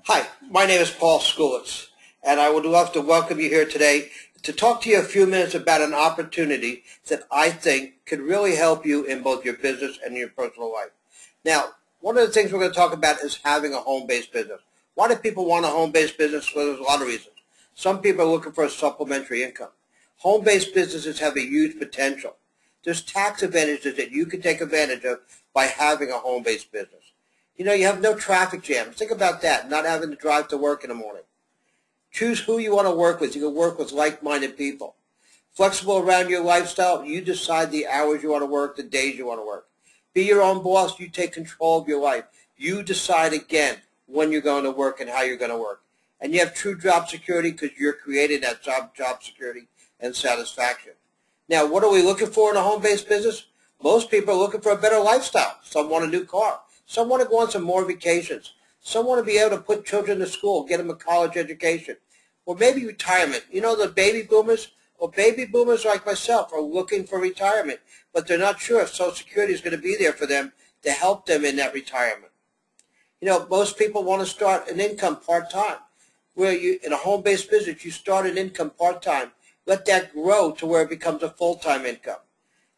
Hi, my name is Paul Skulitz, and I would love to welcome you here today to talk to you a few minutes about an opportunity that I think could really help you in both your business and your personal life. Now, one of the things we're going to talk about is having a home-based business. Why do people want a home-based business? Well, there's a lot of reasons. Some people are looking for a supplementary income. Home-based businesses have a huge potential. There's tax advantages that you can take advantage of by having a home-based business. You know, you have no traffic jams. Think about that, not having to drive to work in the morning. Choose who you want to work with. You can work with like-minded people. Flexible around your lifestyle. You decide the hours you want to work, the days you want to work. Be your own boss. You take control of your life. You decide again when you're going to work and how you're going to work. And you have true job security because you're creating that job security and satisfaction. Now, what are we looking for in a home-based business? Most people are looking for a better lifestyle. Some want a new car. Some want to go on some more vacations. Some want to be able to put children to school, get them a college education. Or maybe retirement. You know the baby boomers? Well, baby boomers like myself are looking for retirement, but they're not sure if Social Security is going to be there for them to help them in that retirement. You know, most people want to start an income part-time. Where you, in a home-based business, you start an income part-time. Let that grow to where it becomes a full-time income.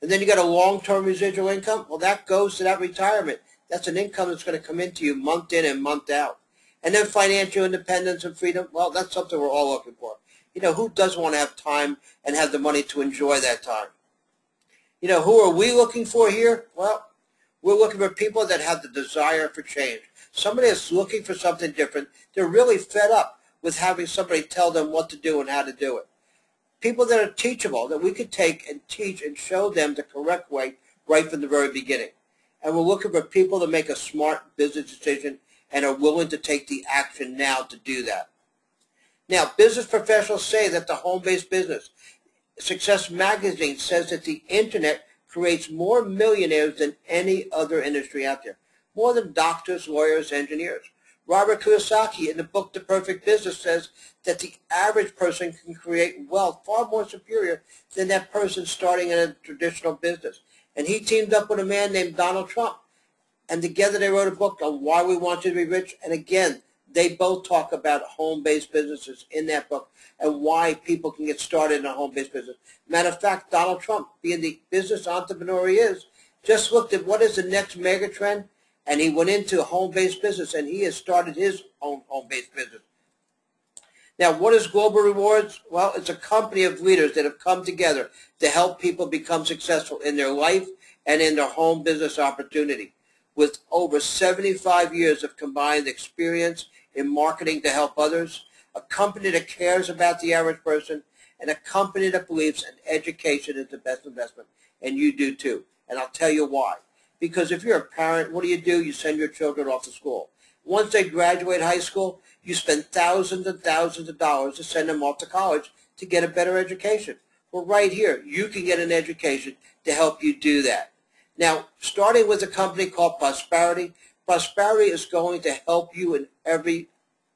And then you got a long-term residual income. Well, that goes to that retirement. That's an income that's going to come into you month in and month out. And then financial independence and freedom, well, that's something we're all looking for. You know, who doesn't want to have time and have the money to enjoy that time? You know, who are we looking for here? Well, we're looking for people that have the desire for change. Somebody that's looking for something different. They're really fed up with having somebody tell them what to do and how to do it. People that are teachable, that we could take and teach and show them the correct way right from the very beginning. And we're looking for people to make a smart business decision and are willing to take the action now to do that. Now, business professionals say that the home-based business, Success Magazine says that the Internet creates more millionaires than any other industry out there, more than doctors, lawyers, engineers. Robert Kiyosaki, in the book The Perfect Business, says that the average person can create wealth far more superior than that person starting in a traditional business. And he teamed up with a man named Donald Trump. And together they wrote a book on why we want you to be rich. And again, they both talk about home-based businesses in that book and why people can get started in a home-based business. Matter of fact, Donald Trump, being the business entrepreneur he is, just looked at what is the next mega trend, and he went into home-based business, and he has started his own home-based business. Now, what is Global Rewards? Well, it's a company of leaders that have come together to help people become successful in their life and in their home business opportunity. With over 75 years of combined experience in marketing to help others, a company that cares about the average person, and a company that believes in education is the best investment, and you do too. And I'll tell you why. Because if you're a parent, what do? You send your children off to school. Once they graduate high school, you spend thousands and thousands of dollars to send them off to college to get a better education. Well, right here, you can get an education to help you do that. Now, starting with a company called Properity, Properity is going to help you in every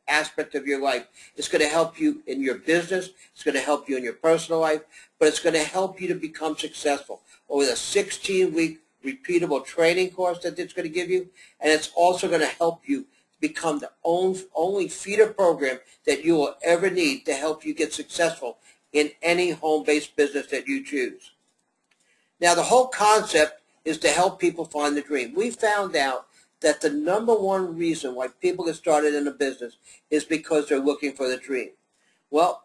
aspect of your life. It's going to help you in your business. It's going to help you in your personal life. But it's going to help you to become successful with a 16-week repeatable training course that it's going to give you. And it's also going to help you become the only feeder program that you will ever need to help you get successful in any home-based business that you choose. Now, the whole concept is to help people find the dream. We found out that the number one reason why people get started in a business is because they're looking for the dream. Well,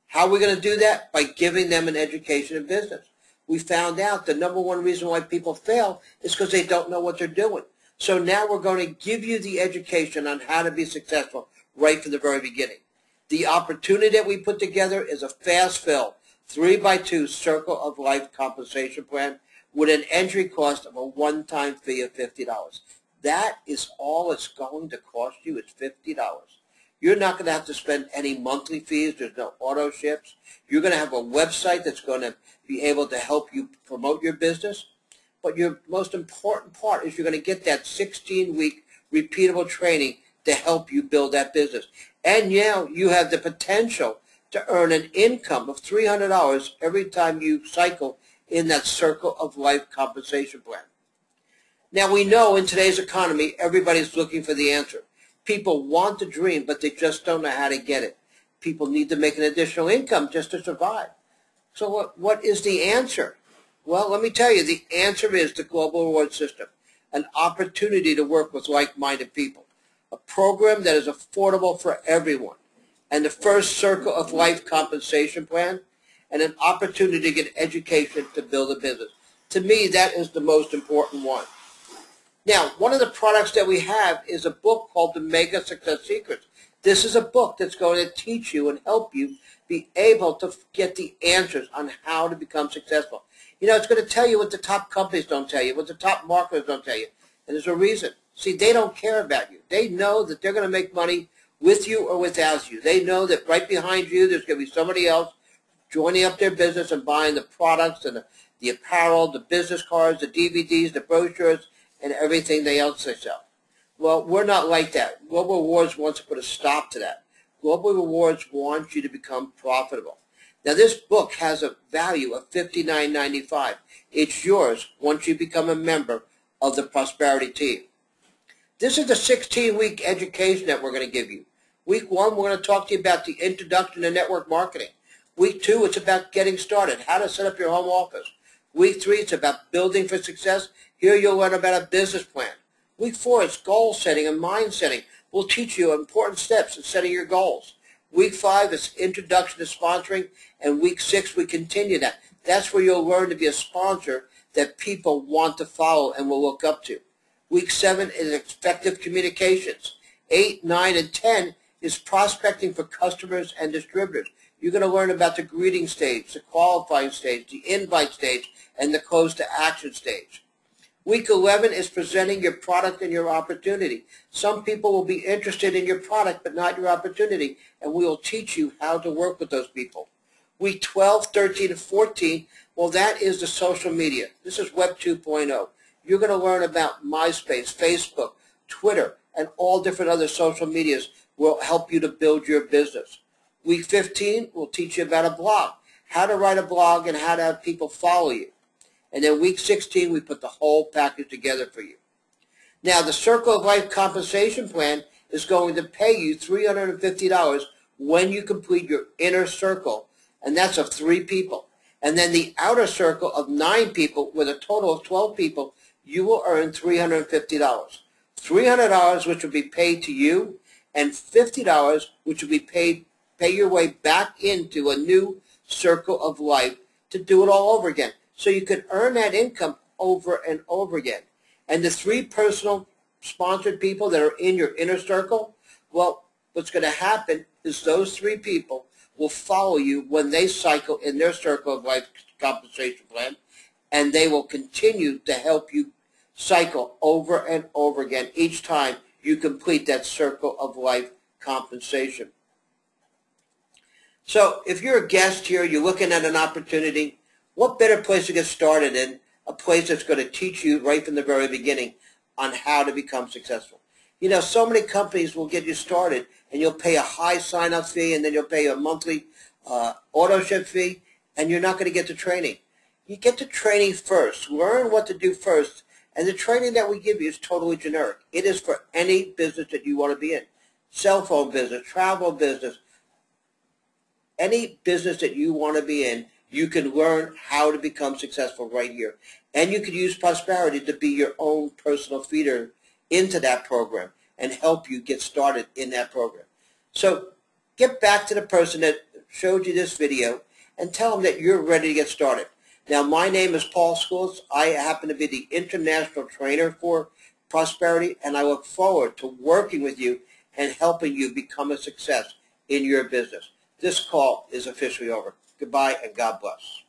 how are we going to do that? By giving them an education in business. We found out the number one reason why people fail is because they don't know what they're doing. So now we're going to give you the education on how to be successful right from the very beginning. The opportunity that we put together is a fast fill, 3x2 circle of life compensation plan with an entry cost of a one-time fee of $50. That is all it's going to cost you. It's $50. You're not going to have to spend any monthly fees. There's no auto ships. You're going to have a website that's going to be able to help you promote your business. But your most important part is you're going to get that 16-week repeatable training to help you build that business. And now you have the potential to earn an income of $300 every time you cycle in that circle of life compensation plan. Now we know in today's economy everybody's looking for the answer. People want to dream, but they just don't know how to get it. People need to make an additional income just to survive. So what is the answer? Well, let me tell you, the answer is the global reward system, an opportunity to work with like-minded people, a program that is affordable for everyone, and the first circle of life compensation plan, and an opportunity to get education to build a business. To me, that is the most important one. Now, one of the products that we have is a book called The Mega Success Secrets. This is a book that's going to teach you and help you be able to get the answers on how to become successful. You know, it's going to tell you what the top companies don't tell you, what the top marketers don't tell you. And there's a reason. See, they don't care about you. They know that they're going to make money with you or without you. They know that right behind you there's going to be somebody else joining up their business and buying the products and the apparel, the business cards, the DVDs, the brochures, and everything else they sell. Well, we're not like that. Global Rewards wants to put a stop to that. Global Rewards wants you to become profitable. Now, this book has a value of $59.95. It's yours once you become a member of the Prosperity team. This is the 16-week education that we're going to give you. Week 1, we're going to talk to you about the introduction to network marketing. Week 2, it's about getting started, how to set up your home office. Week 3, it's about building for success. Here you'll learn about a business plan. Week 4, it's goal setting and mind setting. We'll teach you important steps in setting your goals. Week 5 is introduction to sponsoring, and week 6 we continue that. That's where you'll learn to be a sponsor that people want to follow and will look up to. Week 7 is effective communications. 8, 9, and 10 is prospecting for customers and distributors. You're going to learn about the greeting stage, the qualifying stage, the invite stage, and the close to action stage. Week 11 is presenting your product and your opportunity. Some people will be interested in your product but not your opportunity, and we will teach you how to work with those people. Week 12, 13, and 14, well, that is the social media. This is Web 2.0. You're going to learn about MySpace, Facebook, Twitter, and all different other social medias will help you to build your business. Week 15, we'll teach you about a blog, how to write a blog and how to have people follow you. And then week 16, we put the whole package together for you. Now, the Circle of Life compensation plan is going to pay you $350 when you complete your inner circle, and that's of 3 people. And then the outer circle of 9 people with a total of 12 people, you will earn $350. $300 which will be paid to you, and $50 which will be pay your way back into a new circle of life to do it all over again. So you can earn that income over and over again. And the 3 personal sponsored people that are in your inner circle, well, what's going to happen is those 3 people will follow you when they cycle in their circle of life compensation plan, and they will continue to help you cycle over and over again each time you complete that circle of life compensation. So if you're a guest here, you're looking at an opportunity, what better place to get started in a place that's going to teach you right from the very beginning on how to become successful. You know, so many companies will get you started, and you'll pay a high sign-up fee, and then you'll pay a monthly auto ship fee, and you're not going to get the training. You get the training first. Learn what to do first, and the training that we give you is totally generic. It is for any business that you want to be in. Cell phone business, travel business, any business that you want to be in, you can learn how to become successful right here. And you can use Prosperity to be your own personal feeder into that program and help you get started in that program. So get back to the person that showed you this video and tell them that you're ready to get started. Now, my name is Paul Skulitz. I happen to be the international trainer for Prosperity, and I look forward to working with you and helping you become a success in your business. This call is officially over. Goodbye and God bless.